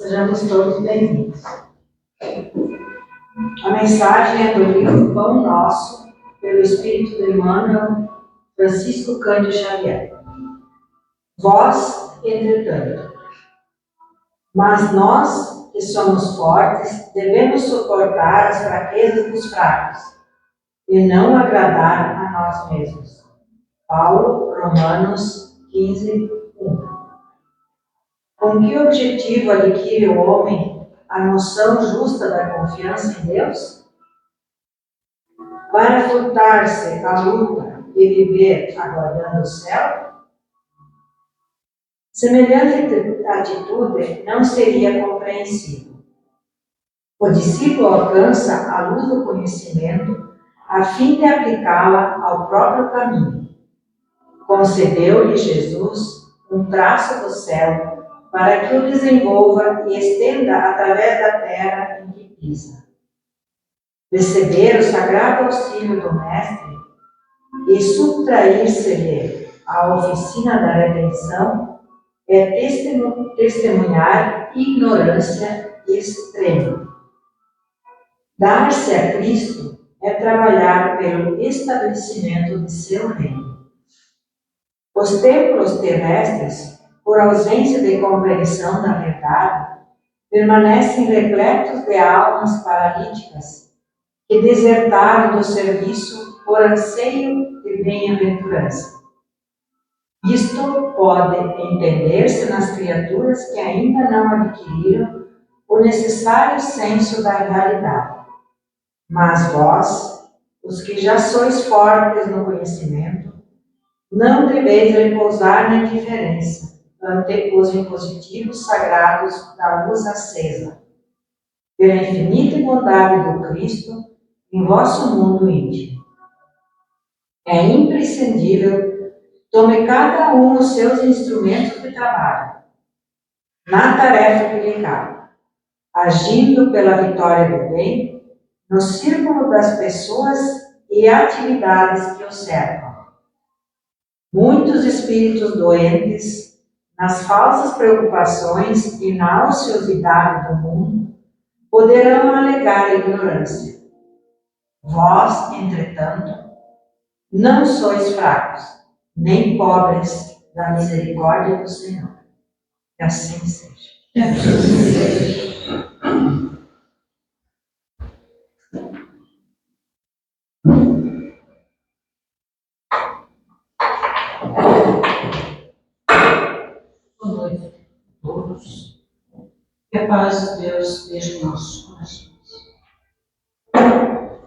Sejamos todos bem-vindos. A mensagem é do livro Pão Nosso, pelo Espírito de Emmanuel Francisco Cândido Xavier. Vós, entretanto. Mas nós, que somos fortes, devemos suportar as fraquezas dos fracos e não agradar a nós mesmos. Paulo, Romanos 15, 1. Com que objetivo adquire o homem a noção justa da confiança em Deus? Para furtar-se à luta e viver aguardando o céu? Semelhante atitude não seria compreensível. O discípulo alcança a luz do conhecimento a fim de aplicá-la ao próprio caminho. Concedeu-lhe Jesus um traço do céu para que o desenvolva e estenda através da terra em que pisa. Receber o sagrado auxílio do Mestre e subtrair-se-lhe à oficina da redenção é testemunhar ignorância extrema. Dar-se a Cristo é trabalhar pelo estabelecimento de seu reino. Os templos terrestres, por ausência de compreensão da verdade, permanecem repletos de almas paralíticas que desertaram do serviço por anseio de bem-aventurança. Isto pode entender-se nas criaturas que ainda não adquiriram o necessário senso da realidade. Mas vós, os que já sois fortes no conhecimento, não deveis repousar na indiferença ante os impositivos sagrados da luz acesa, pela infinita bondade do Cristo em vosso mundo íntimo. É imprescindível tome cada um os seus instrumentos de trabalho, na tarefa que lhe cabe, agindo pela vitória do bem, no círculo das pessoas e atividades que o cercam. Muitos espíritos doentes, nas falsas preocupações e na ociosidade do mundo, poderão alegar ignorância. Vós, entretanto, não sois fracos, nem pobres da misericórdia do Senhor. Que assim seja. Que assim seja. Boa noite a todos. Que a paz de Deus esteja em nossos corações.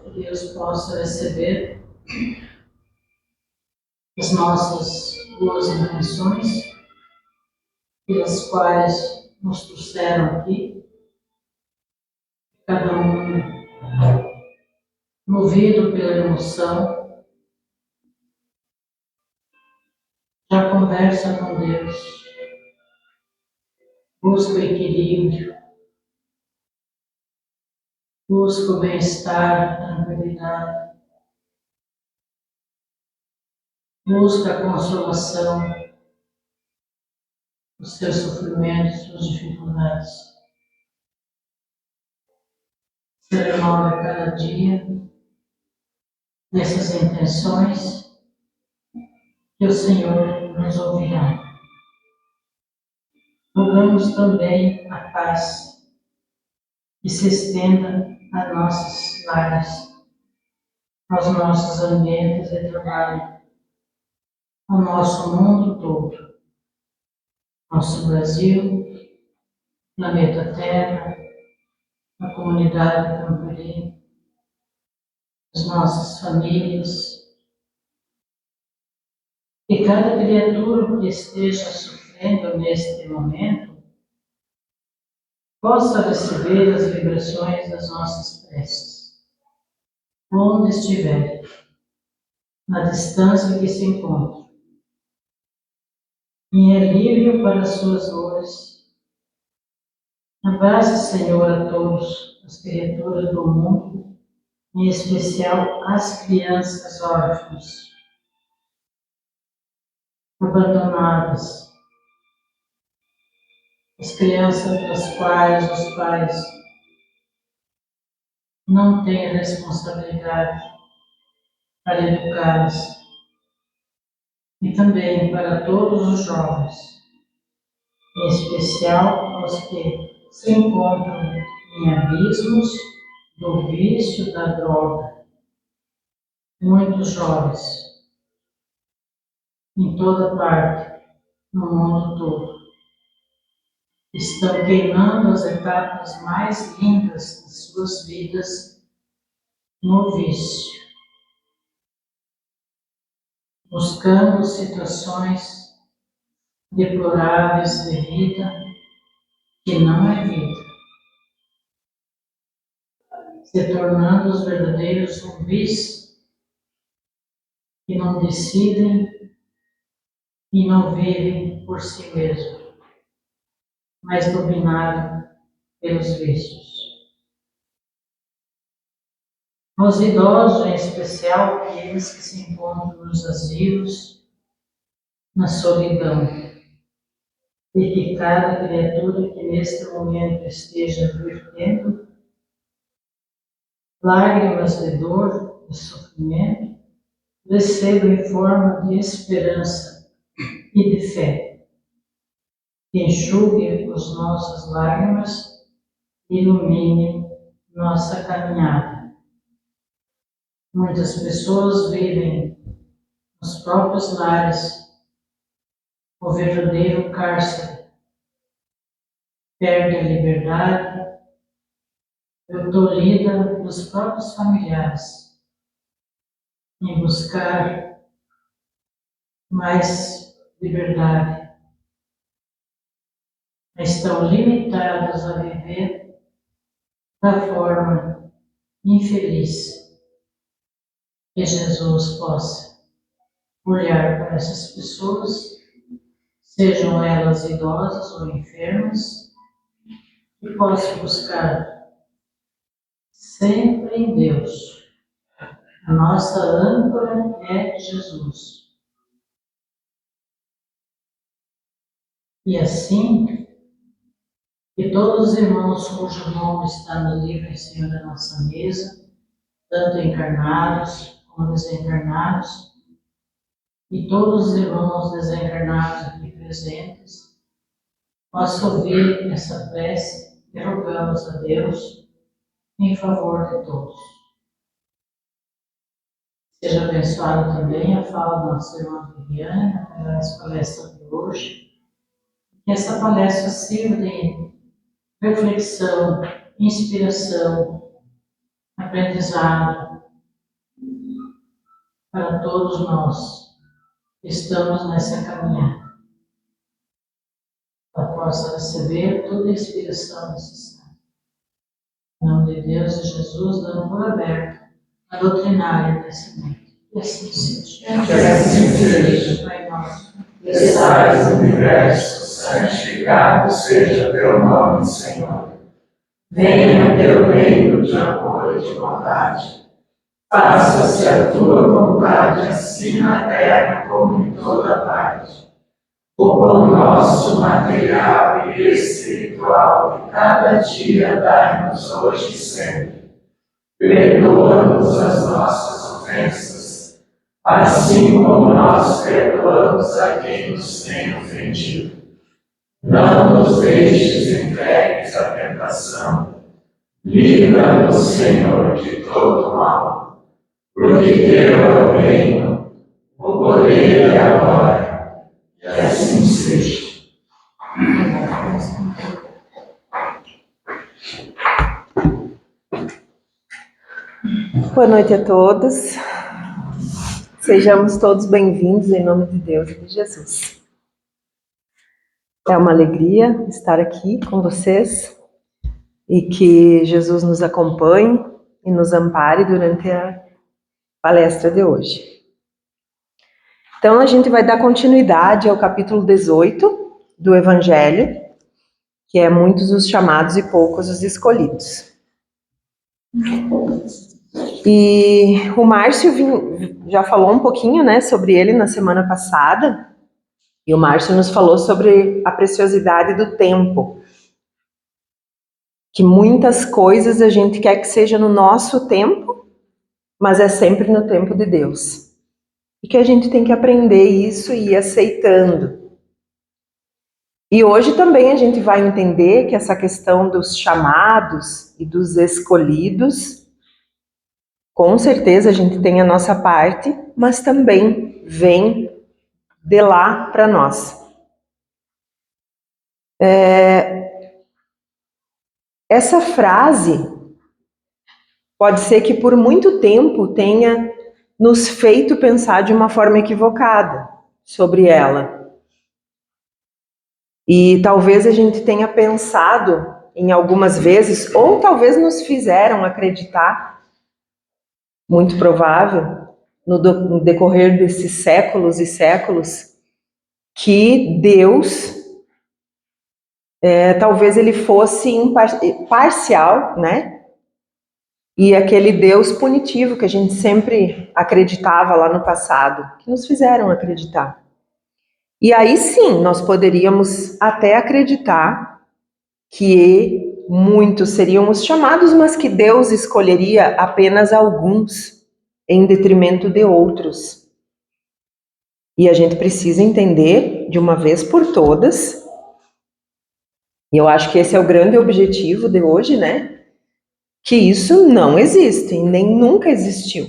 Que Deus possa receber as nossas boas intenções, pelas quais nos trouxeram aqui, cada um movido pela emoção, já conversa com Deus, busca o equilíbrio, busca o bem-estar, a tranquilidade, busca a consolação dos seus sofrimentos, suas dificuldades. Se renova cada dia nessas intenções que o Senhor nos ouvirá. Rogamos também a paz que se estenda a nossos lares, aos nossos ambientes de trabalho, ao nosso mundo todo, nosso Brasil, planeta Terra, a comunidade Campolim, as nossas famílias, e cada criatura que esteja sofrendo neste momento possa receber as vibrações das nossas preces, onde estiver, na distância que se encontre, em alívio para as suas dores. Abrace, Senhor, a todos, as criaturas do mundo, em especial as crianças órfãs, abandonadas, as crianças das quais os pais não têm responsabilidade para educá-las, e também para todos os jovens, em especial aos que se encontram em abismos do vício da droga. Muitos jovens, em toda parte, no mundo todo, estão queimando as etapas mais lindas de suas vidas no vício, buscando situações deploráveis de vida que não é vida, se tornando os verdadeiros zumbis que não decidem e não vivem por si mesmos, mas dominados pelos vícios. Os idosos, em especial aqueles que se encontram nos asilos, na solidão, e que cada criatura que neste momento esteja vertendo lágrimas de dor e sofrimento, receba em forma de esperança e de fé, que enxugue as nossas lágrimas e ilumine nossa caminhada. Muitas pessoas vivem nos próprios lares o verdadeiro cárcere, perde a liberdade, tolhida dos próprios familiares, em buscar mais liberdade, mas estão limitados a viver da forma infeliz. Que Jesus possa olhar para essas pessoas, sejam elas idosas ou enfermas, e possa buscar sempre em Deus. A nossa âncora é Jesus. E assim, que todos os irmãos cujo nome está no livro em cima da nossa mesa, tanto encarnados como desencarnados, e todos os irmãos desencarnados aqui presentes, possam ouvir essa prece que rogamos a Deus em favor de todos. Seja abençoada também a fala da nossa irmã Viviane na palestra de hoje. Que essa palestra sirva de reflexão, inspiração, aprendizado para todos nós que estamos nessa caminhada. Ela possa receber toda a inspiração necessária. Em nome de Deus e Jesus, dando por aberto a doutrinária desse momento. E assim seja. Que assim seja. Pai nosso, que estais no universo, santificado seja teu nome, Senhor. Venha teu reino de amor e de bondade. Faça-se a tua vontade, assim na terra como em toda parte. O pão nosso material e espiritual de cada dia dai-nos hoje e sempre. Perdoa-nos as nossas ofensas, assim como nós perdoamos a quem nos tem ofendido. Não nos deixes entregues à tentação. Livra-nos, Senhor, de todo mal. Porque teu é o reino, o poder e a glória. E assim seja. Boa noite a todos. Sejamos todos bem-vindos em nome de Deus e de Jesus. É uma alegria estar aqui com vocês e que Jesus nos acompanhe e nos ampare durante a palestra de hoje. Então, a gente vai dar continuidade ao capítulo 18 do Evangelho, que é muitos os chamados e poucos os escolhidos. E o Márcio já falou um pouquinho, né, sobre ele na semana passada, e o Márcio nos falou sobre a preciosidade do tempo. que muitas coisas a gente quer que seja no nosso tempo, mas é sempre no tempo de Deus. E que a gente tem que aprender isso e ir aceitando. E hoje também a gente vai entender que essa questão dos chamados e dos escolhidos, com certeza a gente tem a nossa parte, mas também vem de lá para nós. Essa frase pode ser que por muito tempo tenha nos feito pensar de uma forma equivocada sobre ela. E talvez a gente tenha pensado em algumas vezes, ou talvez nos fizeram acreditar, muito provável, no decorrer desses séculos e séculos, que Deus, talvez ele fosse parcial, né? E aquele Deus punitivo que a gente sempre acreditava lá no passado, que nos fizeram acreditar. E aí sim, nós poderíamos até acreditar que muitos seriam os chamados, mas que Deus escolheria apenas alguns em detrimento de outros. E a gente precisa entender de uma vez por todas, e eu acho que esse é o grande objetivo de hoje, né? Que isso não existe, nem nunca existiu.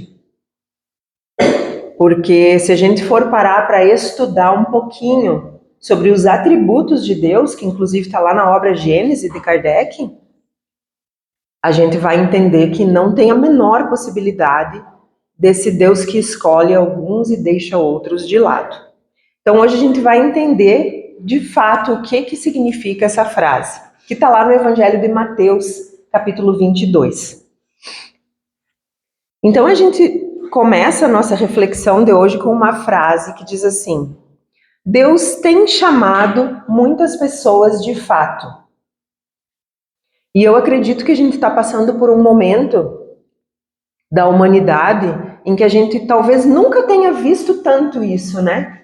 Porque se a gente for parar para estudar um pouquinho sobre os atributos de Deus, que inclusive está lá na obra Gênesis de Kardec, a gente vai entender que não tem a menor possibilidade desse Deus que escolhe alguns e deixa outros de lado. Então hoje a gente vai entender de fato o que significa essa frase, que está lá no Evangelho de Mateus, capítulo 22. Então a gente começa a nossa reflexão de hoje com uma frase que diz assim: Deus tem chamado muitas pessoas de fato. E eu acredito que a gente está passando por um momento da humanidade em que a gente talvez nunca tenha visto tanto isso, né?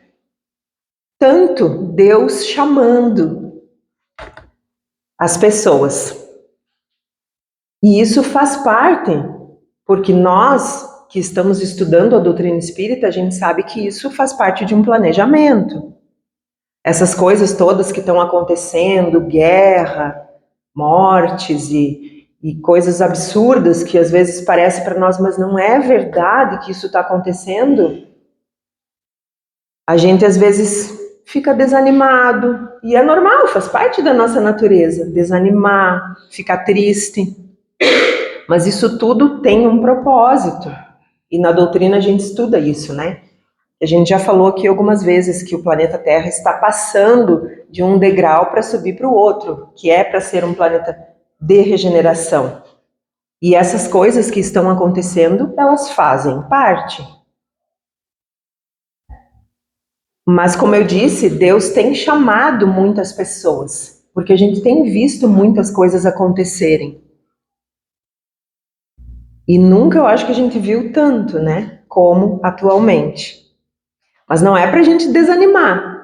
Tanto Deus chamando as pessoas. E isso faz parte, porque nós que estamos estudando a doutrina espírita, a gente sabe que isso faz parte de um planejamento. Essas coisas todas que estão acontecendo, guerra, mortes e coisas absurdas que às vezes parece para nós, mas não é verdade que isso está acontecendo, a gente às vezes fica desanimado, e é normal, faz parte da nossa natureza, desanimar, ficar triste, mas isso tudo tem um propósito, e na doutrina a gente estuda isso, né? A gente já falou aqui algumas vezes que o planeta Terra está passando de um degrau para subir para o outro, que é para ser um planeta de regeneração. E essas coisas que estão acontecendo, elas fazem parte. Mas, como eu disse, Deus tem chamado muitas pessoas, porque a gente tem visto muitas coisas acontecerem. E nunca eu acho que a gente viu tanto, né, como atualmente. Mas não é para a gente desanimar.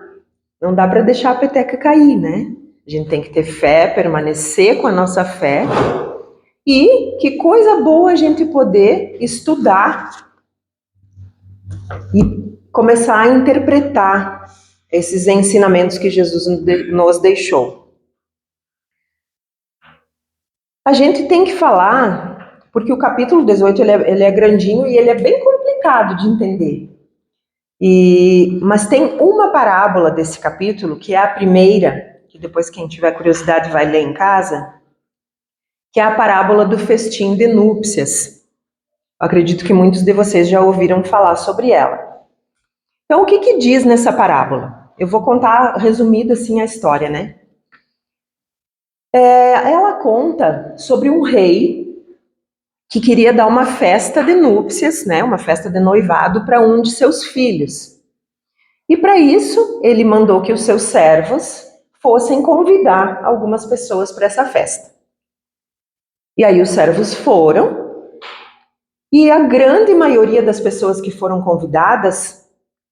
Não dá para deixar a peteca cair, né? A gente tem que ter fé, permanecer com a nossa fé. E que coisa boa a gente poder estudar e começar a interpretar esses ensinamentos que Jesus nos deixou. A gente tem que falar, porque o capítulo 18 ele é grandinho e ele é bem complicado de entender. Mas tem uma parábola desse capítulo, que é a primeira, que depois quem tiver curiosidade vai ler em casa, que é a parábola do festim de núpcias. Eu acredito que muitos de vocês já ouviram falar sobre ela. Então, o que diz nessa parábola? Eu vou contar resumida assim a história, né? Ela conta sobre um rei que queria dar uma festa de núpcias, né? Uma festa de noivado para um de seus filhos. E para isso, ele mandou que os seus servos fossem convidar algumas pessoas para essa festa. E aí os servos foram, e a grande maioria das pessoas que foram convidadas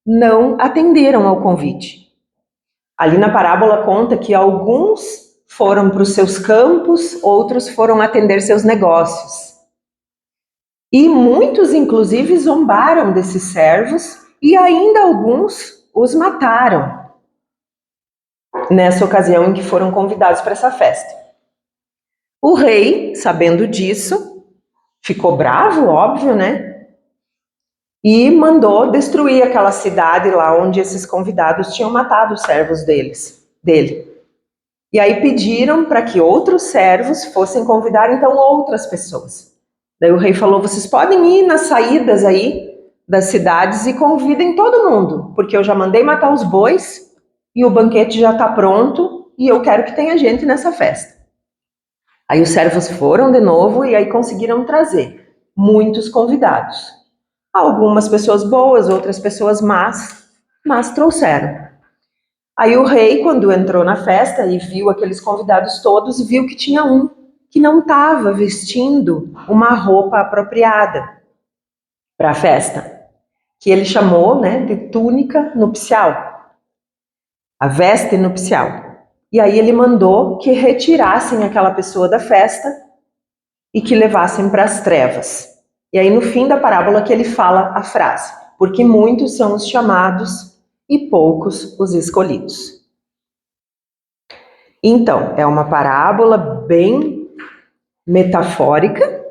não atenderam ao convite. Ali na parábola conta que alguns foram para os seus campos, outros foram atender seus negócios. E muitos, inclusive, zombaram desses servos e ainda alguns os mataram nessa ocasião em que foram convidados para essa festa. O rei, sabendo disso, ficou bravo, óbvio, né? E mandou destruir aquela cidade lá onde esses convidados tinham matado os servos dele. E aí pediram para que outros servos fossem convidar então outras pessoas. Daí o rei falou: vocês podem ir nas saídas aí das cidades e convidem todo mundo, porque eu já mandei matar os bois e o banquete já está pronto e eu quero que tenha gente nessa festa. Aí os servos foram de novo e aí conseguiram trazer muitos convidados. Algumas pessoas boas, outras pessoas más, mas trouxeram. Aí o rei, quando entrou na festa e viu aqueles convidados todos, viu que tinha um que não estava vestindo uma roupa apropriada para a festa, que ele chamou, né, de túnica nupcial, a veste nupcial. E aí ele mandou que retirassem aquela pessoa da festa e que levassem para as trevas. E aí no fim da parábola que ele fala a frase: porque muitos são os chamados e poucos os escolhidos. Então, é uma parábola bem metafórica,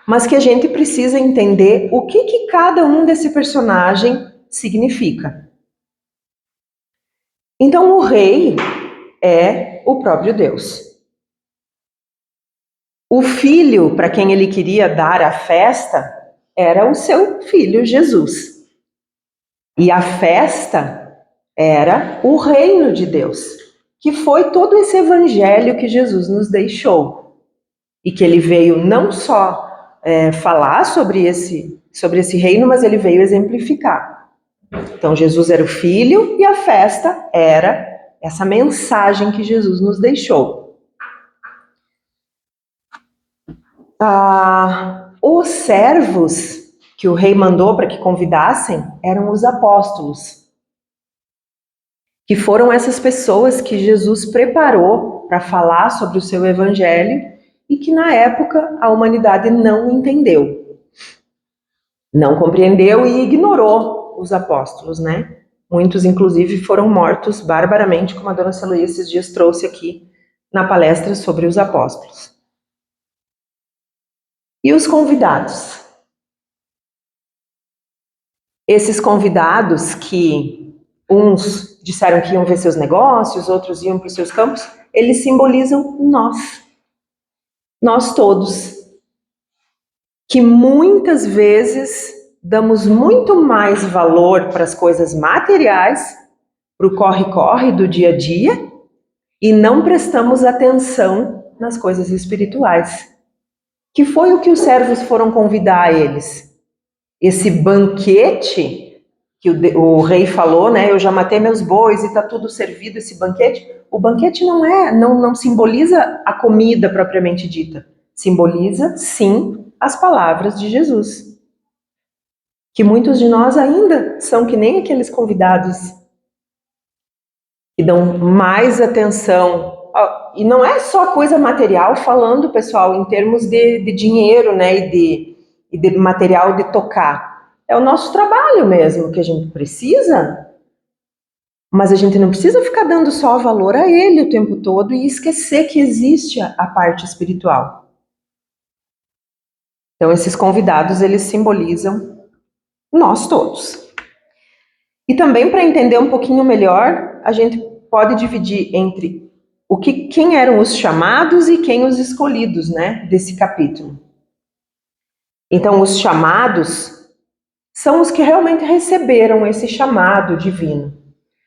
mas que a gente precisa entender o que cada um desse personagem significa. Então, o rei é o próprio Deus. O filho para quem ele queria dar a festa era o seu filho Jesus. E a festa era o reino de Deus, que foi todo esse evangelho que Jesus nos deixou. E que ele veio não só falar sobre esse reino, mas ele veio exemplificar. Então Jesus era o filho e a festa era essa mensagem que Jesus nos deixou. Os servos que o rei mandou para que convidassem eram os apóstolos, que foram essas pessoas que Jesus preparou para falar sobre o seu evangelho e que na época a humanidade não entendeu, não compreendeu e ignorou os apóstolos, né? Muitos, inclusive, foram mortos barbaramente, como a dona Celuí esses dias trouxe aqui na palestra sobre os apóstolos. E os convidados? Esses convidados que uns disseram que iam ver seus negócios, outros iam para os seus campos, eles simbolizam nós todos, que muitas vezes damos muito mais valor para as coisas materiais, para o corre-corre do dia a dia, e não prestamos atenção nas coisas espirituais. Que foi o que os servos foram convidar a eles. Esse banquete que o rei falou, né? Eu já matei meus bois e está tudo servido, esse banquete. O banquete não simboliza a comida propriamente dita. Simboliza, sim, as palavras de Jesus. Que muitos de nós ainda são que nem aqueles convidados que dão mais atenção. E não é só coisa material falando, pessoal, em termos de dinheiro, né, e de material de tocar. É o nosso trabalho mesmo que a gente precisa, mas a gente não precisa ficar dando só valor a ele o tempo todo e esquecer que existe a parte espiritual. Então, esses convidados, eles simbolizam nós todos. E também, para entender um pouquinho melhor, a gente pode dividir entre quem eram os chamados e quem os escolhidos, né, desse capítulo. Então, os chamados são os que realmente receberam esse chamado divino.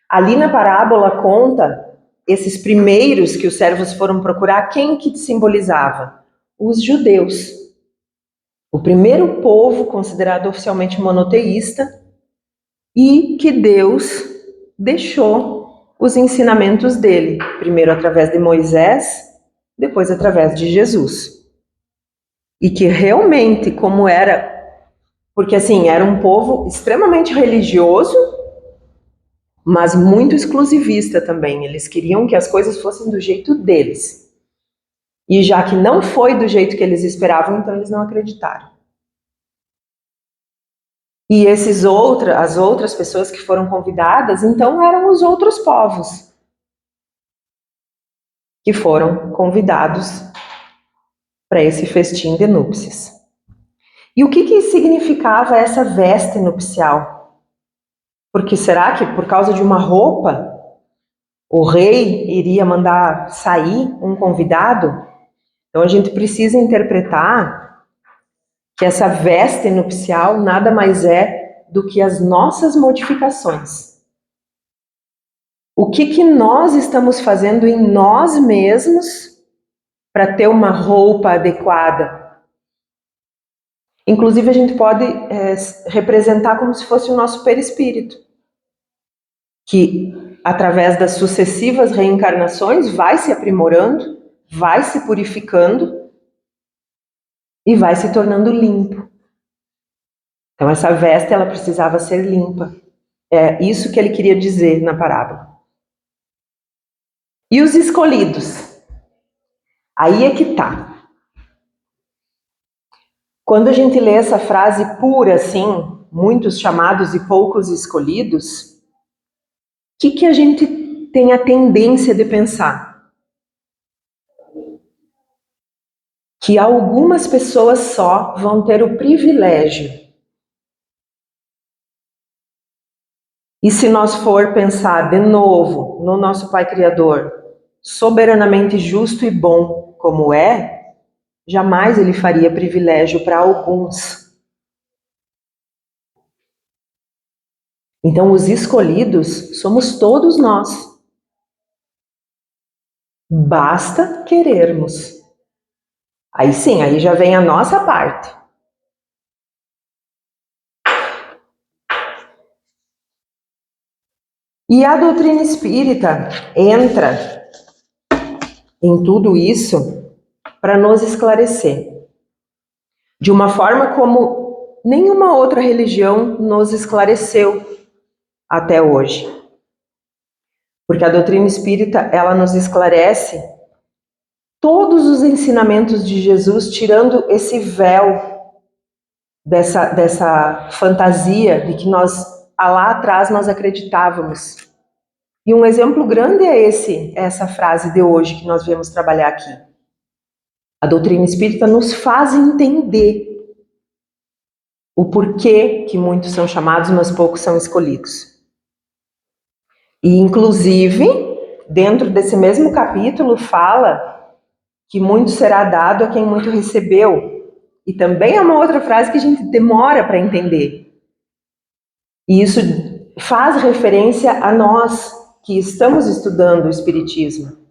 Ali na parábola conta esses primeiros que os servos foram procurar, quem que simbolizava? Os judeus. O primeiro povo considerado oficialmente monoteísta e que Deus deixou os ensinamentos dele, primeiro através de Moisés, depois através de Jesus. E que realmente, como era, porque assim, era um povo extremamente religioso, mas muito exclusivista também. Eles queriam que as coisas fossem do jeito deles. E já que não foi do jeito que eles esperavam, então eles não acreditaram. E as outras pessoas que foram convidadas, então eram os outros povos que foram convidados para esse festim de núpcias. E o que significava essa veste nupcial? Porque será que por causa de uma roupa o rei iria mandar sair um convidado? Então a gente precisa interpretar que essa veste nupcial nada mais é do que as nossas modificações. O que nós estamos fazendo em nós mesmos para ter uma roupa adequada? Inclusive a gente pode representar como se fosse o nosso perispírito, que através das sucessivas reencarnações vai se aprimorando, vai se purificando e vai se tornando limpo. Então essa veste ela precisava ser limpa. É isso que ele queria dizer na parábola. E os escolhidos? Aí é que tá. Quando a gente lê essa frase pura assim, muitos chamados e poucos escolhidos, o que a gente tem a tendência de pensar? Que algumas pessoas só vão ter o privilégio. E se nós for pensar de novo no nosso Pai Criador, soberanamente justo e bom como é, jamais ele faria privilégio para alguns. Então, os escolhidos somos todos nós. Basta querermos. Aí sim, aí já vem a nossa parte. E a doutrina espírita entra em tudo isso para nos esclarecer. De uma forma como nenhuma outra religião nos esclareceu até hoje. Porque a doutrina espírita, ela nos esclarece todos os ensinamentos de Jesus, tirando esse véu dessa fantasia de que nós, lá atrás, nós acreditávamos. E um exemplo grande é essa frase de hoje que nós viemos trabalhar aqui. A doutrina espírita nos faz entender o porquê que muitos são chamados, mas poucos são escolhidos. E, inclusive, dentro desse mesmo capítulo, fala que muito será dado a quem muito recebeu. E também é uma outra frase que a gente demora para entender. E isso faz referência a nós que estamos estudando o Espiritismo.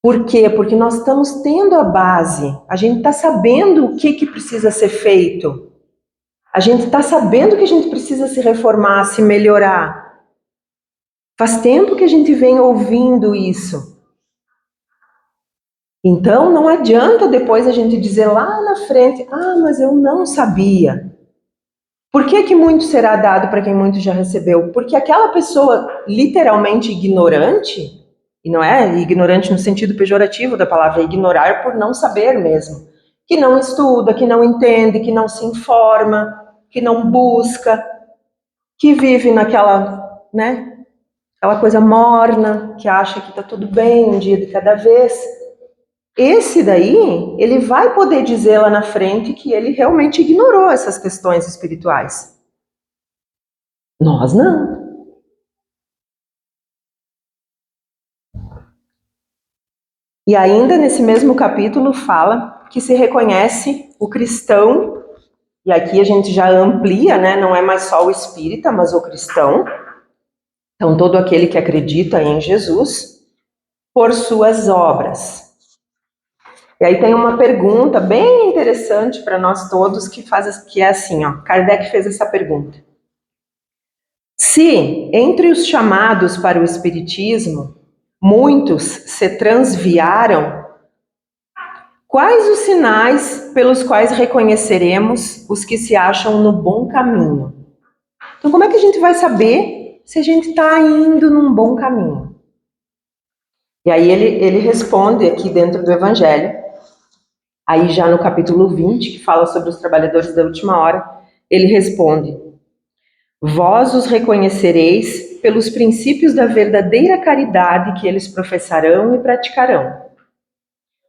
Por quê? Porque nós estamos tendo a base, a gente está sabendo o que precisa ser feito, a gente está sabendo que a gente precisa se reformar, se melhorar. Faz tempo que a gente vem ouvindo isso. Então não adianta depois a gente dizer lá na frente, mas eu não sabia. Por que muito será dado para quem muito já recebeu? Porque aquela pessoa literalmente ignorante, e não é ignorante no sentido pejorativo da palavra, é ignorar por não saber mesmo, que não estuda, que não entende, que não se informa, que não busca, que vive naquela, aquela coisa morna, que acha que está tudo bem, um dia de cada vez. Esse daí, ele vai poder dizer lá na frente que ele realmente ignorou essas questões espirituais. Nós não. E ainda nesse mesmo capítulo fala que se reconhece o cristão, e aqui a gente já amplia, não é mais só o espírita, mas o cristão. Então, todo aquele que acredita em Jesus por suas obras. E aí tem uma pergunta bem interessante para nós todos que é assim, Kardec fez essa pergunta. Se entre os chamados para o Espiritismo, muitos se transviaram, quais os sinais pelos quais reconheceremos os que se acham no bom caminho? Então, como é que a gente vai saber se a gente está indo num bom caminho. E aí ele responde aqui dentro do Evangelho, aí já no capítulo 20, que fala sobre os trabalhadores da última hora, ele responde: vós os reconhecereis pelos princípios da verdadeira caridade que eles professarão e praticarão.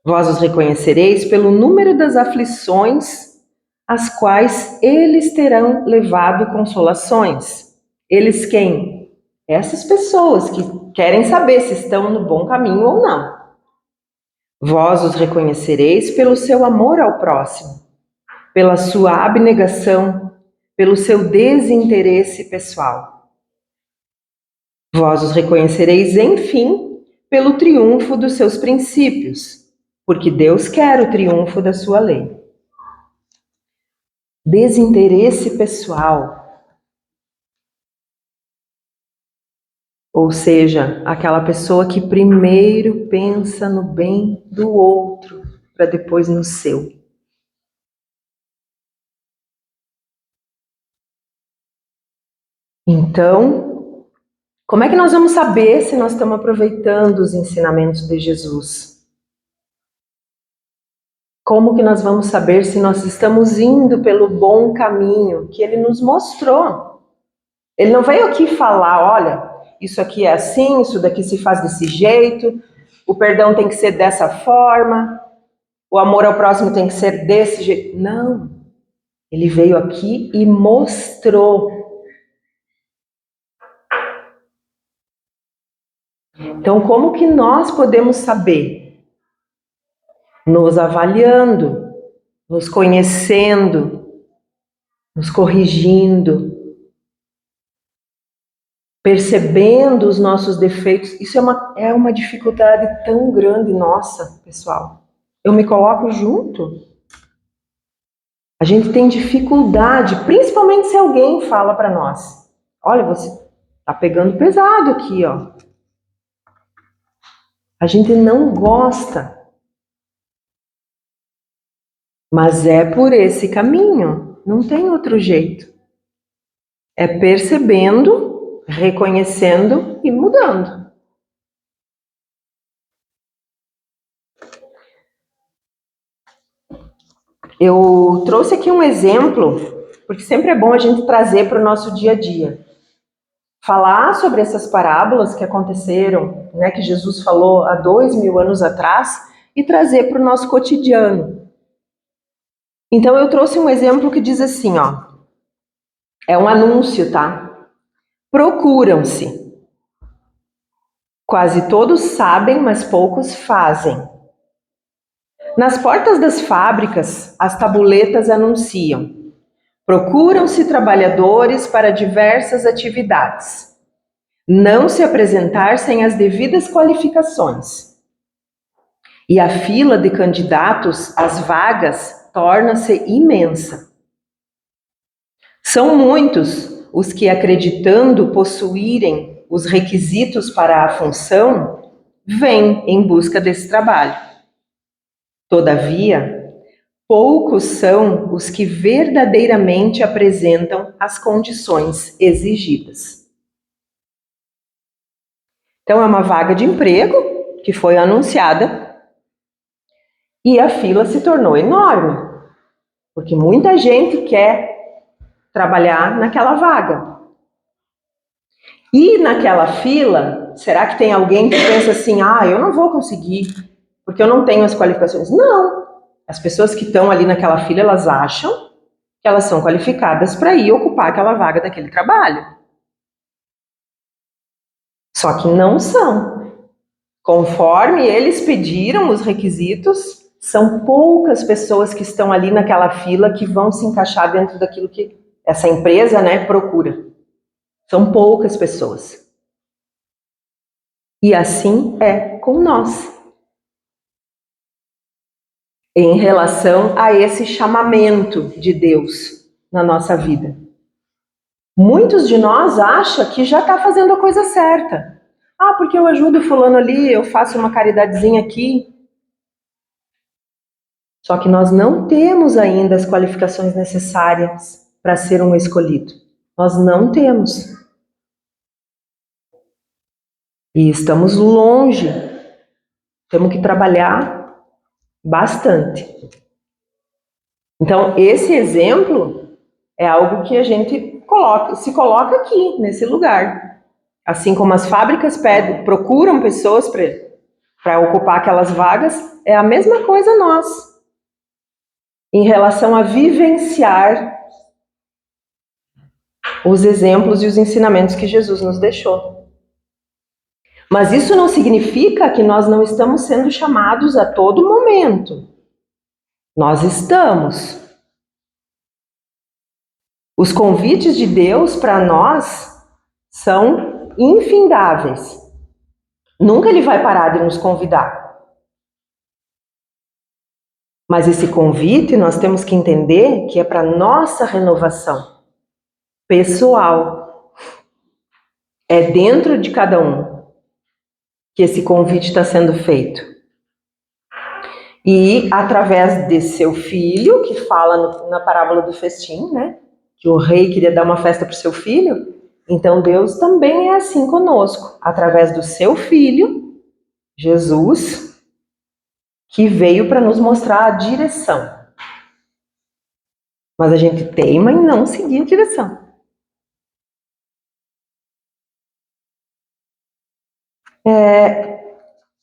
Vós os reconhecereis pelo número das aflições às quais eles terão levado consolações. Eles quem? Essas pessoas que querem saber se estão no bom caminho ou não. Vós os reconhecereis pelo seu amor ao próximo, pela sua abnegação, pelo seu desinteresse pessoal. Vós os reconhecereis, enfim, pelo triunfo dos seus princípios, porque Deus quer o triunfo da sua lei. Desinteresse pessoal. Ou seja, aquela pessoa que primeiro pensa no bem do outro, para depois no seu. Então, como é que nós vamos saber se nós estamos aproveitando os ensinamentos de Jesus? Como que nós vamos saber se nós estamos indo pelo bom caminho que Ele nos mostrou? Ele não veio aqui falar, olha, isso aqui é assim, isso daqui se faz desse jeito, o perdão tem que ser dessa forma, o amor ao próximo tem que ser desse jeito. Não. Ele veio aqui e mostrou. Então, como que nós podemos saber? Nos avaliando, nos conhecendo, nos corrigindo, percebendo os nossos defeitos. Isso é uma dificuldade tão grande nossa, pessoal. Eu me coloco junto. A gente tem dificuldade, principalmente se alguém fala para nós: olha, você tá pegando pesado aqui, ó. A gente não gosta. Mas é por esse caminho, não tem outro jeito. É percebendo, reconhecendo e mudando. Eu trouxe aqui um exemplo, porque sempre é bom a gente trazer para o nosso dia a dia. Falar sobre essas parábolas que aconteceram, né, que Jesus falou há 2000 anos atrás, e trazer para o nosso cotidiano. Então eu trouxe um exemplo que diz assim, ó, é um anúncio, tá? Procuram-se. Quase todos sabem, mas poucos fazem. Nas portas das fábricas, as tabuletas anunciam: procuram-se trabalhadores para diversas atividades. Não se apresentar sem as devidas qualificações. E a fila de candidatos às vagas torna-se imensa. São muitos os que, acreditando possuírem os requisitos para a função, vêm em busca desse trabalho. Todavia, poucos são os que verdadeiramente apresentam as condições exigidas. Então, é uma vaga de emprego que foi anunciada e a fila se tornou enorme, porque muita gente quer trabalhar naquela vaga. E naquela fila, será que tem alguém que pensa assim, eu não vou conseguir, porque eu não tenho as qualificações? Não! As pessoas que estão ali naquela fila, elas acham que elas são qualificadas para ir ocupar aquela vaga daquele trabalho. Só que não são. Conforme eles pediram os requisitos, são poucas pessoas que estão ali naquela fila que vão se encaixar dentro daquilo que essa empresa, né, procura. São poucas pessoas. E assim é com nós. Em relação a esse chamamento de Deus na nossa vida. Muitos de nós acham que já está fazendo a coisa certa. Porque eu ajudo fulano ali, eu faço uma caridadezinha aqui. Só que nós não temos ainda as qualificações necessárias para ser um escolhido. Nós não temos. E estamos longe. Temos que trabalhar bastante. Então, esse exemplo é algo que a gente se coloca aqui, nesse lugar. Assim como as fábricas procuram pessoas para ocupar aquelas vagas, é a mesma coisa nós, em relação a vivenciar os exemplos e os ensinamentos que Jesus nos deixou. Mas isso não significa que nós não estamos sendo chamados a todo momento. Nós estamos. Os convites de Deus para nós são infindáveis. Nunca Ele vai parar de nos convidar. Mas esse convite nós temos que entender que é para nossa renovação pessoal. É dentro de cada um que esse convite está sendo feito. E através de seu filho, que fala na parábola do festim, né? Que o rei queria dar uma festa para o seu filho. Então Deus também é assim conosco, através do seu filho, Jesus, que veio para nos mostrar a direção. Mas a gente teima em não seguir a direção.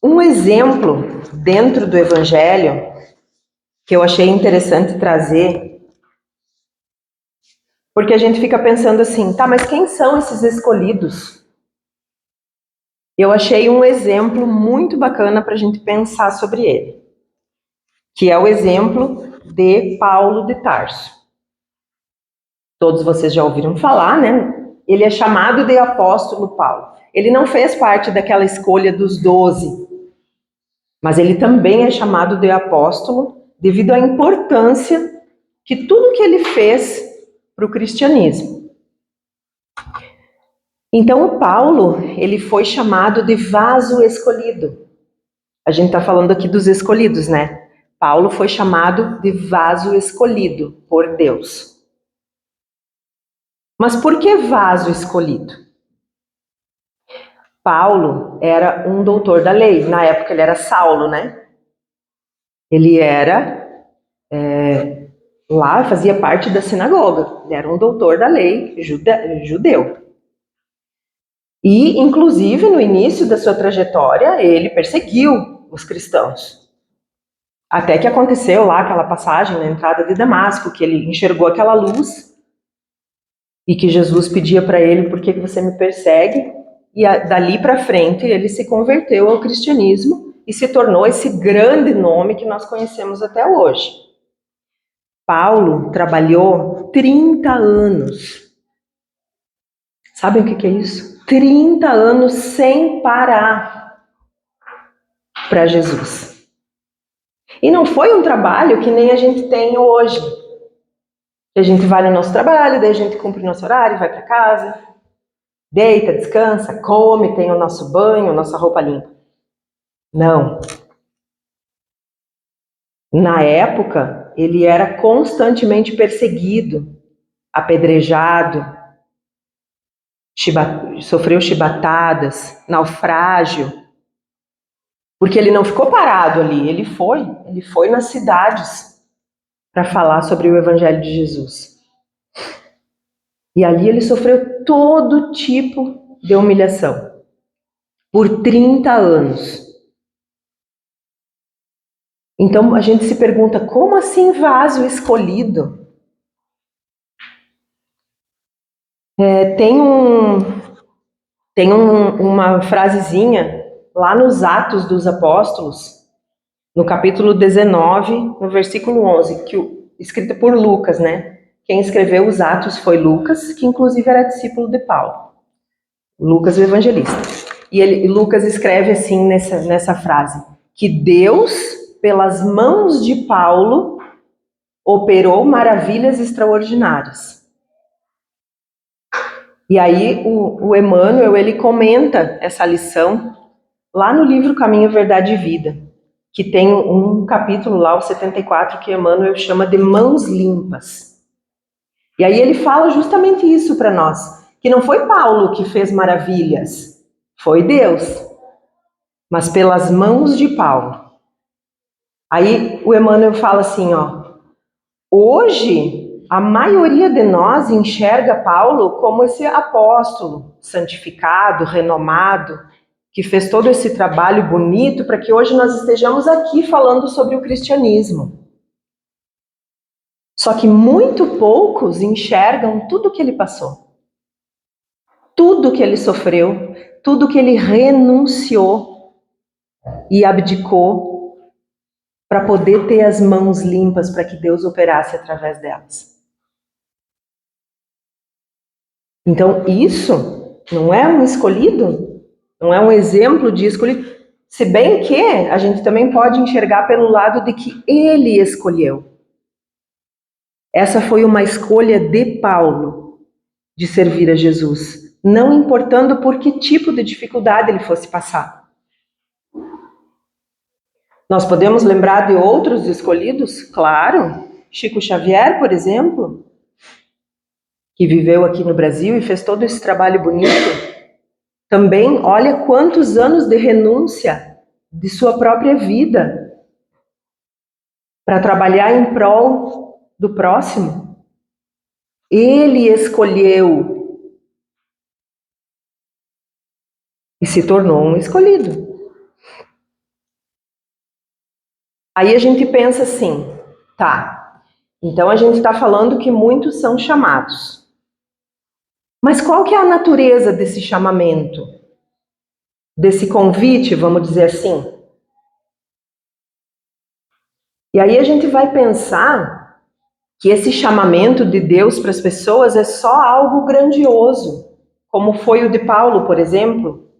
Um exemplo dentro do Evangelho que eu achei interessante trazer, porque a gente fica pensando assim, tá, mas quem são esses escolhidos? Eu achei um exemplo muito bacana para a gente pensar sobre ele, que é o exemplo de Paulo de Tarso. Todos vocês já ouviram falar, né? Ele é chamado de apóstolo Paulo. Ele não fez parte daquela escolha dos 12, mas ele também é chamado de apóstolo devido à importância que tudo que ele fez para o cristianismo. Então, o Paulo, ele foi chamado de vaso escolhido. A gente está falando aqui dos escolhidos, né? Paulo foi chamado de vaso escolhido por Deus. Mas por que vaso escolhido? Paulo era um doutor da lei. Na época ele era Saulo, né? Ele era lá, fazia parte da sinagoga. Ele era um doutor da lei judeu. E, inclusive, no início da sua trajetória, ele perseguiu os cristãos. Até que aconteceu lá aquela passagem na entrada de Damasco, que ele enxergou aquela luz e que Jesus pedia para ele, por que você me persegue? E dali para frente ele se converteu ao cristianismo e se tornou esse grande nome que nós conhecemos até hoje. Paulo trabalhou 30 anos. Sabem o que é isso? 30 anos sem parar para Jesus. E não foi um trabalho que nem a gente tem hoje. A gente vai no nosso trabalho, daí a gente cumpre o nosso horário, vai para casa, deita, descansa, come, tem o nosso banho, nossa roupa limpa. Não. Na época, ele era constantemente perseguido, apedrejado, sofreu chibatadas, naufrágio, porque ele não ficou parado ali, ele foi nas cidades para falar sobre o Evangelho de Jesus. E ali ele sofreu todo tipo de humilhação, por 30 anos. Então a gente se pergunta, como assim vaso escolhido? Tem uma frasezinha lá nos Atos dos Apóstolos, no capítulo 19, no versículo 11, escrita por Lucas, né? Quem escreveu os Atos foi Lucas, que inclusive era discípulo de Paulo. Lucas, o evangelista. E Lucas escreve assim nessa frase, que Deus, pelas mãos de Paulo, operou maravilhas extraordinárias. E aí o Emmanuel, ele comenta essa lição lá no livro Caminho, Verdade e Vida, que tem um capítulo lá, o 74, que Emmanuel chama de Mãos Limpas. E aí ele fala justamente isso para nós, que não foi Paulo que fez maravilhas, Foi Deus, mas pelas mãos de Paulo. Aí o Emmanuel fala assim, hoje a maioria de nós enxerga Paulo como esse apóstolo santificado, renomado, que fez todo esse trabalho bonito para que hoje nós estejamos aqui falando sobre o cristianismo. Só que muito poucos enxergam tudo que ele passou, tudo que ele sofreu, tudo que ele renunciou e abdicou para poder ter as mãos limpas para que Deus operasse através delas. Então isso não é um escolhido, não é um exemplo de escolhido, se bem que a gente também pode enxergar pelo lado de que ele escolheu. Essa foi uma escolha de Paulo, de servir a Jesus, não importando por que tipo de dificuldade ele fosse passar. Nós podemos lembrar de outros escolhidos? Claro. Chico Xavier, por exemplo, que viveu aqui no Brasil e fez todo esse trabalho bonito. Também, olha quantos anos de renúncia de sua própria vida para trabalhar em prol do próximo. Ele escolheu e se tornou um escolhido. Aí a gente pensa assim, tá, então a gente está falando que muitos são chamados. Mas qual que é a natureza desse chamamento? Desse convite, vamos dizer assim? E aí a gente vai pensar que esse chamamento de Deus para as pessoas é só algo grandioso, como foi o de Paulo, por exemplo,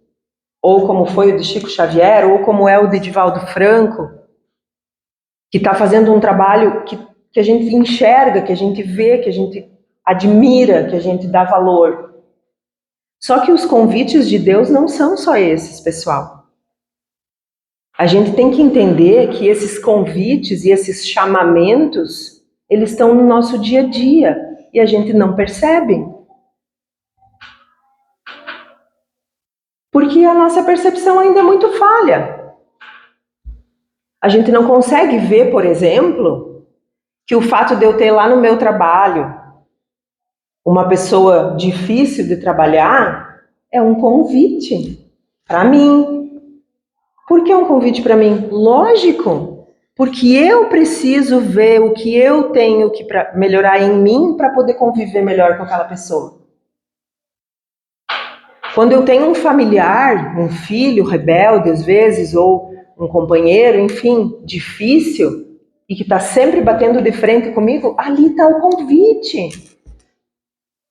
ou como foi o de Chico Xavier, ou como é o de Divaldo Franco, que está fazendo um trabalho que a gente enxerga, que a gente vê, que a gente admira, que a gente dá valor. Só que os convites de Deus não são só esses, pessoal. A gente tem que entender que esses convites e esses chamamentos, eles estão no nosso dia a dia e a gente não percebe. Porque a nossa percepção ainda é muito falha. A gente não consegue ver, por exemplo, que o fato de eu ter lá no meu trabalho uma pessoa difícil de trabalhar é um convite para mim. Por que um convite para mim? Lógico, porque eu preciso ver o que eu tenho que melhorar em mim para poder conviver melhor com aquela pessoa. Quando eu tenho um familiar, um filho rebelde às vezes, ou um companheiro, enfim, difícil, e que está sempre batendo de frente comigo, ali está o convite.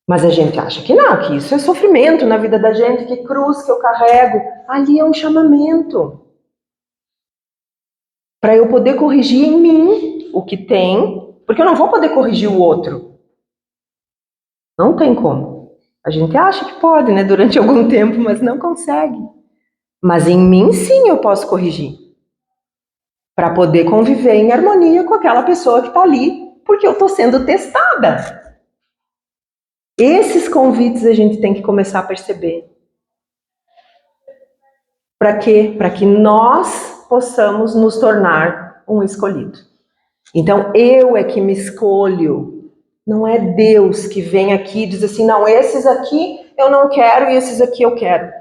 Mas a gente acha que não, que isso é sofrimento na vida da gente, que cruz que eu carrego. Ali é um chamamento. Para eu poder corrigir em mim o que tem, porque eu não vou poder corrigir o outro. Não tem como. A gente acha que pode, né, durante algum tempo, mas não consegue. Mas em mim, sim, eu posso corrigir. Para poder conviver em harmonia com aquela pessoa que está ali, porque eu estou sendo testada. Esses convites a gente tem que começar a perceber. Para quê? Para que nós possamos nos tornar um escolhido. Então, eu é que me escolho. Não é Deus que vem aqui e diz assim, não, esses aqui eu não quero e esses aqui eu quero.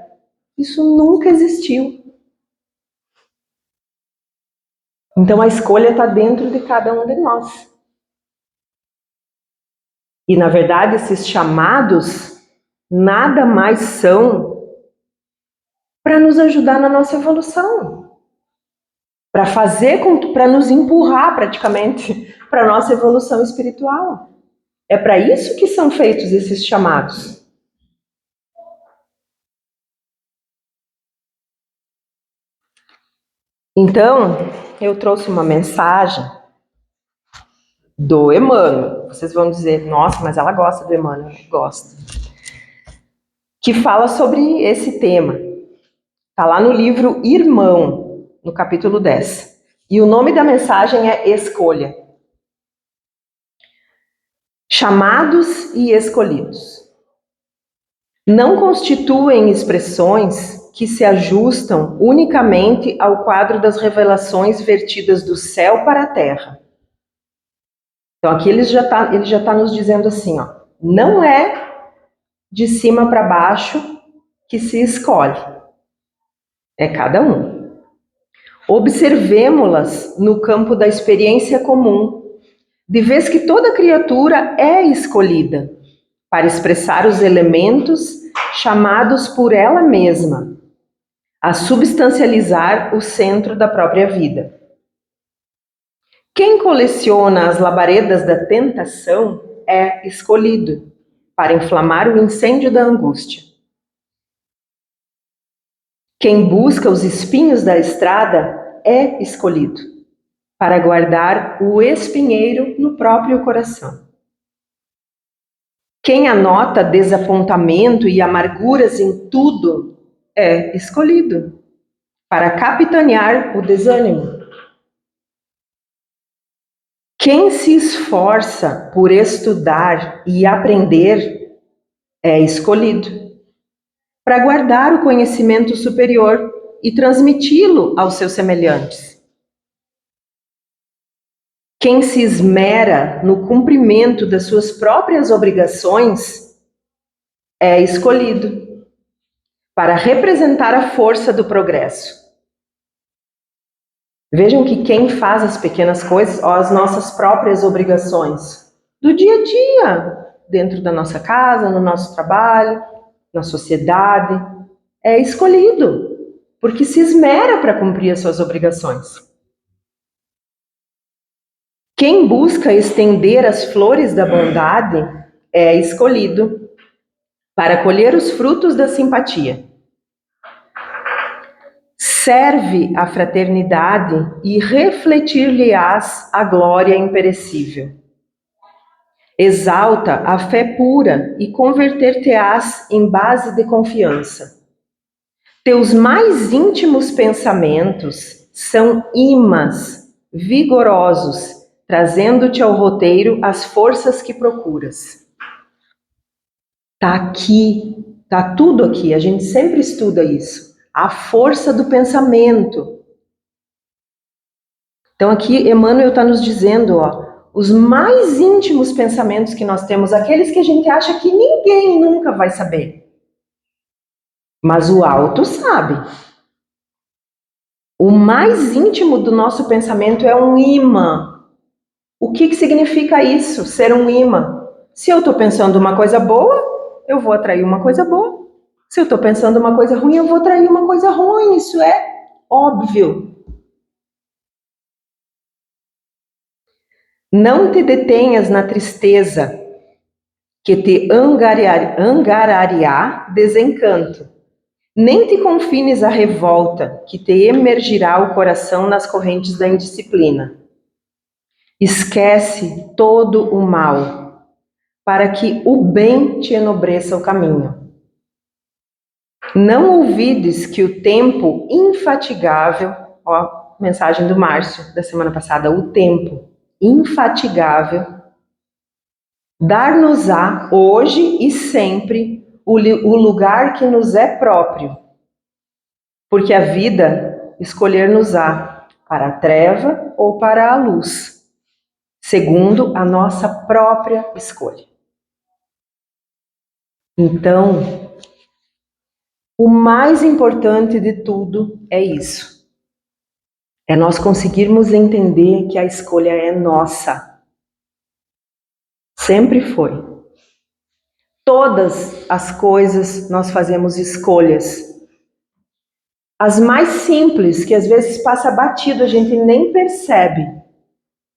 Isso nunca existiu. Então, a escolha está dentro de cada um de nós. E, na verdade, esses chamados nada mais são para nos ajudar na nossa evolução. Para nos empurrar, praticamente, para a nossa evolução espiritual. É para isso que são feitos esses chamados. Então, eu trouxe uma mensagem do Emmanuel. Vocês vão dizer, nossa, mas ela gosta do Emmanuel. Gosta. Que fala sobre esse tema. Está lá no livro Irmão, no capítulo 10. E o nome da mensagem é Escolha. Chamados e escolhidos. Não constituem expressões que se ajustam unicamente ao quadro das revelações vertidas do céu para a terra. Então aqui ele já tá nos dizendo assim, ó, não é de cima para baixo que se escolhe, é cada um. Observemo-las no campo da experiência comum, de vez que toda criatura é escolhida para expressar os elementos chamados por ela mesma a substancializar o centro da própria vida. Quem coleciona as labaredas da tentação é escolhido para inflamar o incêndio da angústia. Quem busca os espinhos da estrada é escolhido para guardar o espinheiro no próprio coração. Quem anota desapontamento e amarguras em tudo é escolhido para capitanear o desânimo. Quem se esforça por estudar e aprender é escolhido para guardar o conhecimento superior e transmiti-lo aos seus semelhantes. Quem se esmera no cumprimento das suas próprias obrigações é escolhido para representar a força do progresso. Vejam que quem faz as pequenas coisas, as nossas próprias obrigações, do dia a dia, dentro da nossa casa, no nosso trabalho, na sociedade, é escolhido, porque se esmera para cumprir as suas obrigações. Quem busca estender as flores da bondade é escolhido para colher os frutos da simpatia. Serve a fraternidade e refletir-lhe-ás a glória imperecível. Exalta a fé pura e converter-te-ás em base de confiança. Teus mais íntimos pensamentos são ímãs vigorosos, trazendo-te ao roteiro as forças que procuras. Tá aqui, tá tudo aqui, a gente sempre estuda isso. A força do pensamento. Então aqui Emmanuel está nos dizendo, ó, os mais íntimos pensamentos que nós temos, aqueles que a gente acha que ninguém nunca vai saber. Mas o alto sabe. O mais íntimo do nosso pensamento é um imã. O que significa isso, ser um imã? Se eu estou pensando uma coisa boa, eu vou atrair uma coisa boa. Se eu estou pensando uma coisa ruim, eu vou atrair uma coisa ruim. Isso é óbvio. Não te detenhas na tristeza, que te angararia desencanto. Nem te confines à revolta, que te emergirá o coração nas correntes da indisciplina. Esquece todo o mal, para que o bem te enobreça o caminho. Não ouvides que o tempo infatigável, ó, mensagem do Márcio da semana passada, o tempo infatigável, dar-nos-á hoje e sempre o lugar que nos é próprio, porque a vida escolher-nos-á para a treva ou para a luz, segundo a nossa própria escolha. Então, o mais importante de tudo é isso. É nós conseguirmos entender que a escolha é nossa. Sempre foi. Todas as coisas nós fazemos escolhas. As mais simples, que às vezes passa batido, a gente nem percebe.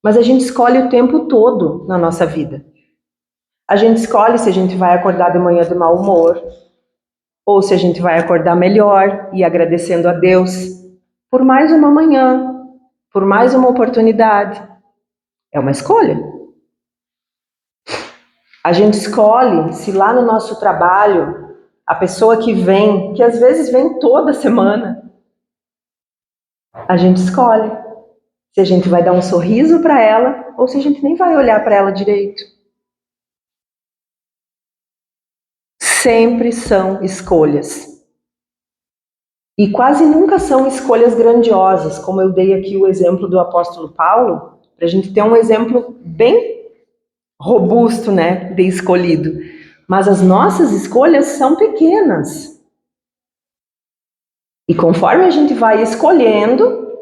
Mas a gente escolhe o tempo todo na nossa vida. A gente escolhe se a gente vai acordar de manhã de mau humor, ou se a gente vai acordar melhor e agradecendo a Deus por mais uma manhã, por mais uma oportunidade. É uma escolha. A gente escolhe se lá no nosso trabalho, a pessoa que vem, que às vezes vem toda semana, a gente escolhe se a gente vai dar um sorriso para ela ou se a gente nem vai olhar para ela direito. Sempre são escolhas. E quase nunca são escolhas grandiosas, como eu dei aqui o exemplo do apóstolo Paulo, para a gente ter um exemplo bem robusto, né, de escolhido. Mas as nossas escolhas são pequenas. E conforme a gente vai escolhendo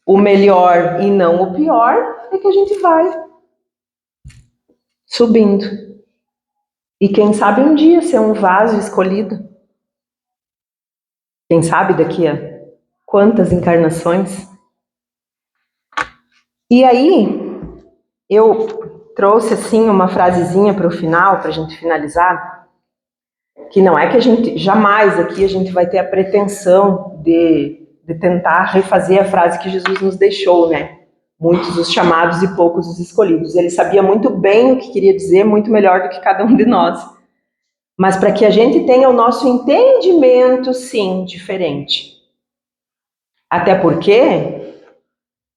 o melhor e não o pior, é que a gente vai subindo. E quem sabe um dia ser um vaso escolhido. Quem sabe daqui a quantas encarnações. E aí, eu trouxe assim uma frasezinha para o final, para a gente finalizar, que não é que a gente, jamais aqui a gente vai ter a pretensão de tentar refazer a frase que Jesus nos deixou, né? Muitos os chamados e poucos os escolhidos. Ele sabia muito bem o que queria dizer, muito melhor do que cada um de nós. Mas para que a gente tenha o nosso entendimento, sim, diferente. Até porque,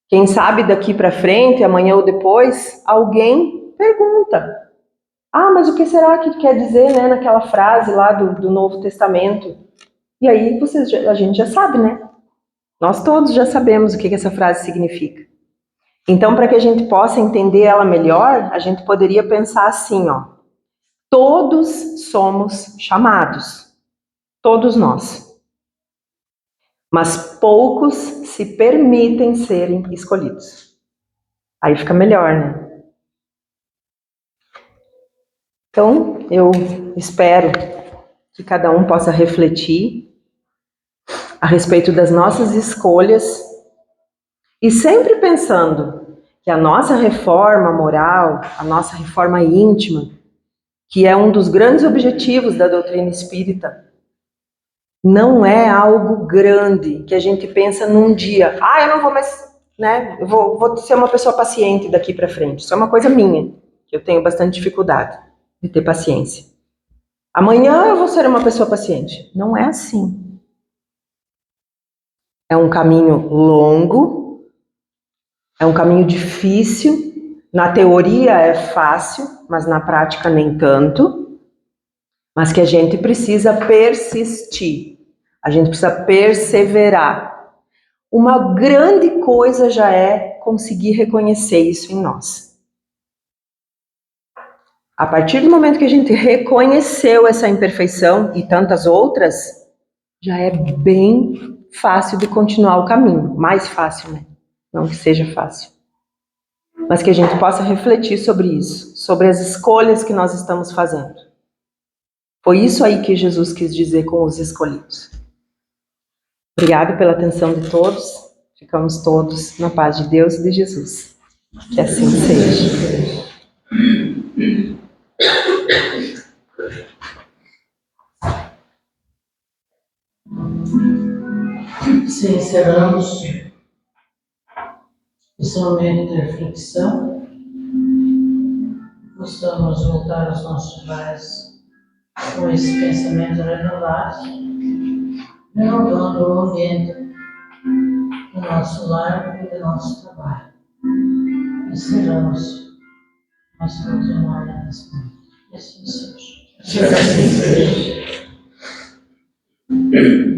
quem sabe daqui para frente, amanhã ou depois, alguém pergunta: ah, mas o que será que quer dizer, né, naquela frase lá do Novo Testamento? E aí a gente já sabe, né? Nós todos já sabemos o que essa frase significa. Então, para que a gente possa entender ela melhor, a gente poderia pensar assim, ó. Todos somos chamados. Todos nós. Mas poucos se permitem serem escolhidos. Aí fica melhor, né? Então, eu espero que cada um possa refletir a respeito das nossas escolhas e sempre pensando que a nossa reforma moral, a nossa reforma íntima, que é um dos grandes objetivos da doutrina espírita, não é algo grande que a gente pensa num dia. Ah, eu não vou mais, né? Eu vou ser uma pessoa paciente daqui para frente. Isso é uma coisa minha, que eu tenho bastante dificuldade de ter paciência. Amanhã eu vou ser uma pessoa paciente. Não é assim. É um caminho longo, é um caminho difícil. Na teoria é fácil, mas na prática nem tanto. Mas que a gente precisa persistir. A gente precisa perseverar. Uma grande coisa já é conseguir reconhecer isso em nós. A partir do momento que a gente reconheceu essa imperfeição e tantas outras, já é bem fácil de continuar o caminho. Mais fácil, né? Não que seja fácil. Mas que a gente possa refletir sobre isso, sobre as escolhas que nós estamos fazendo. Foi isso aí que Jesus quis dizer com os escolhidos. Obrigado pela atenção de todos. Ficamos todos na paz de Deus e de Jesus. Que assim seja. Se encerramos esse momento de reflexão, possamos voltar aos nossos lares com esse pensamento renovado, renovando o ambiente do nosso lar e do nosso trabalho. Encerramos, mas continuamos nesse momento. Que assim seja. Que assim seja.